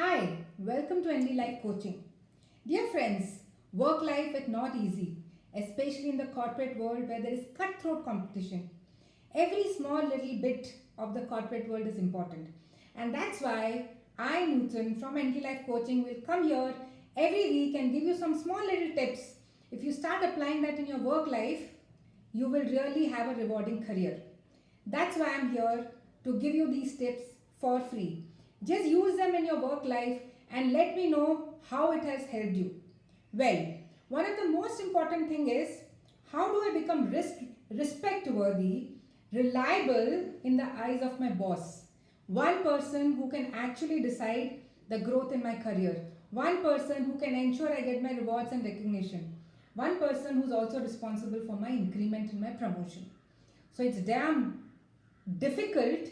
Hi, welcome to ND Life Coaching. Dear friends, work life is not easy, especially in the corporate world where there is cutthroat competition. Every small little bit of the corporate world is important. And that's why I, Newton from ND Life Coaching, will come here every week and give you some small little tips. If you start applying that in your work life, you will really have a rewarding career. That's why I'm here to give you these tips for free. Just use them in your work life and let me know how it has helped you. Well, one of the most important thing is how do I become respect worthy, reliable in the eyes of my boss? One person who can actually decide the growth in my career. One person who can ensure I get my rewards and recognition. One person who's also responsible for my increment and my promotion. So it's damn difficult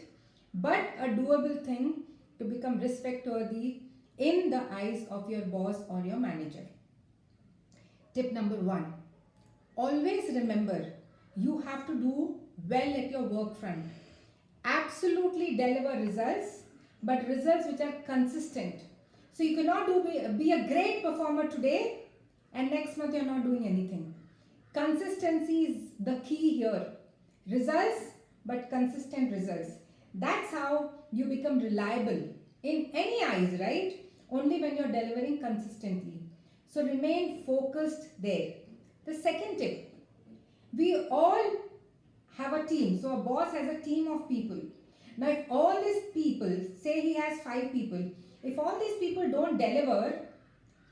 but a doable thing to become respect worthy in the eyes of your boss or your manager. Tip number 1. Always remember you have to do well at your work front. Absolutely deliver results, but results which are consistent. So you cannot be a great performer today and next month you're not doing anything. Consistency is the key here. Results, but consistent results. That's how you become reliable in any eyes, right? Only when you're delivering consistently. So remain focused there. The second tip, we all have a team. So a boss has a team of people. Now if all these people, say he has 5 people, if all these people don't deliver,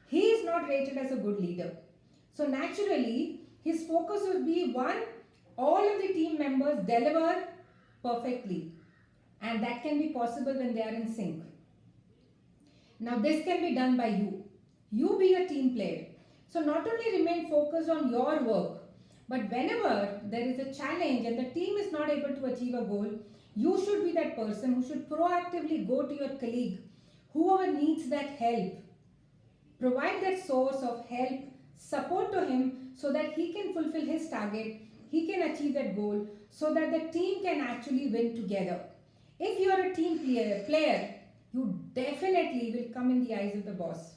he is not rated as a good leader. So naturally, his focus would be 1, all of the team members deliver perfectly. And that can be possible when they are in sync. Now this can be done by you. You be a team player. So not only remain focused on your work, but whenever there is a challenge and the team is not able to achieve a goal, you should be that person who should proactively go to your colleague, whoever needs that help. Provide that source of help, support to him so that he can fulfill his target, he can achieve that goal so that the team can actually win together. If you are a team player, you definitely will come in the eyes of the boss.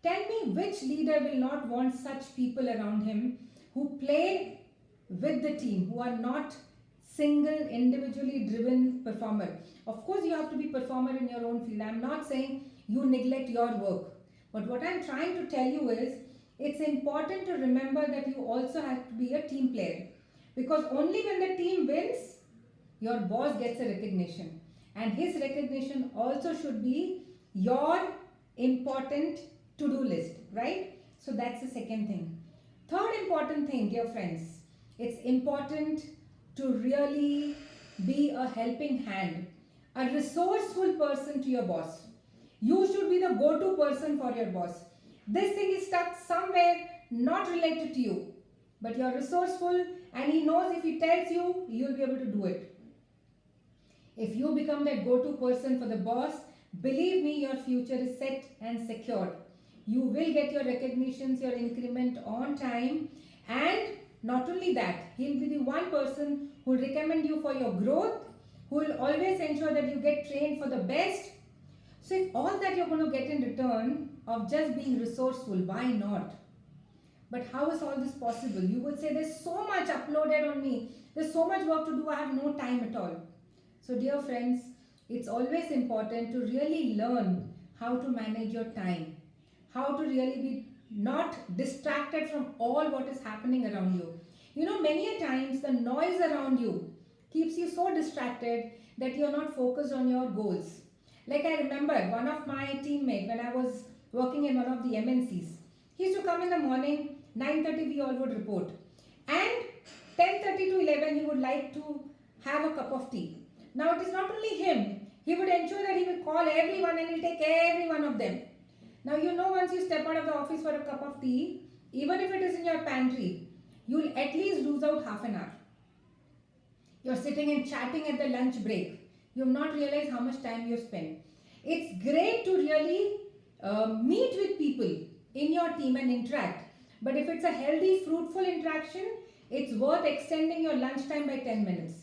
Tell me which leader will not want such people around him who play with the team, who are not single, individually driven performer. Of course, you have to be performer in your own field. I'm not saying you neglect your work. But what I'm trying to tell you is, it's important to remember that you also have to be a team player. Because only when the team wins, your boss gets a recognition. And his recognition also should be your important to-do list, right? So that's the second thing. Third important thing, dear friends, it's important to really be a helping hand, a resourceful person to your boss. You should be the go-to person for your boss. This thing is stuck somewhere not related to you, but you're resourceful and he knows if he tells you, you'll be able to do it. If you become that go-to person for the boss, believe me, your future is set and secured. You will get your recognitions, your increment on time, and not only that, he'll be the one person who will recommend you for your growth, who will always ensure that you get trained for the best. So if all that you're going to get in return of just being resourceful, why not? But how is all this possible? You would say there's so much uploaded on me. There's so much work to do. I have no time at all. So dear friends, it's always important to really learn how to manage your time. How to really be not distracted from all what is happening around you. You know, many a times the noise around you keeps you so distracted that you're not focused on your goals. Like I remember one of my teammates when I was working in one of the MNCs. He used to come in the morning, 9:30 we all would report. And 10:30 to 11 he would like to have a cup of tea. Now it is not only him. He would ensure that he will call everyone and he'll take every one of them. Now you know once you step out of the office for a cup of tea, even if it is in your pantry, you'll at least lose out half an hour. You're sitting and chatting at the lunch break. You have not realized how much time you spend. It's great to really meet with people in your team and interact. But if it's a healthy, fruitful interaction, it's worth extending your lunch time by 10 minutes.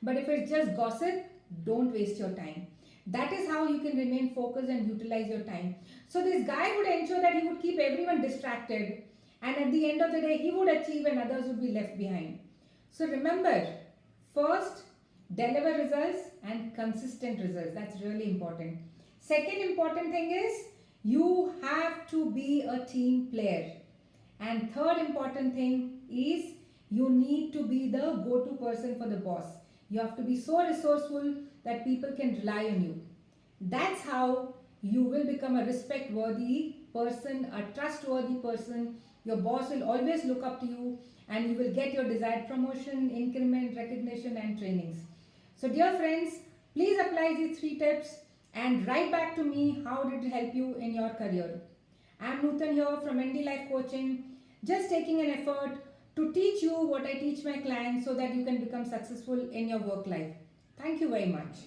But if it's just gossip, don't waste your time. That is how you can remain focused and utilize your time. So this guy would ensure that he would keep everyone distracted, and at the end of the day he would achieve and others would be left behind. So remember, first, deliver results and consistent results. That's really important. Second important thing is you have to be a team player. And third important thing is you need to be the go-to person for the boss. You have to be so resourceful that people can rely on you. That's how you will become a respect-worthy person, a trustworthy person. Your boss will always look up to you and you will get your desired promotion, increment, recognition and trainings. So dear friends, please apply these 3 tips and write back to me how did it help you in your career. I am Nutan here from ND Life Coaching, just taking an effort to teach you what I teach my clients so that you can become successful in your work life. Thank you very much.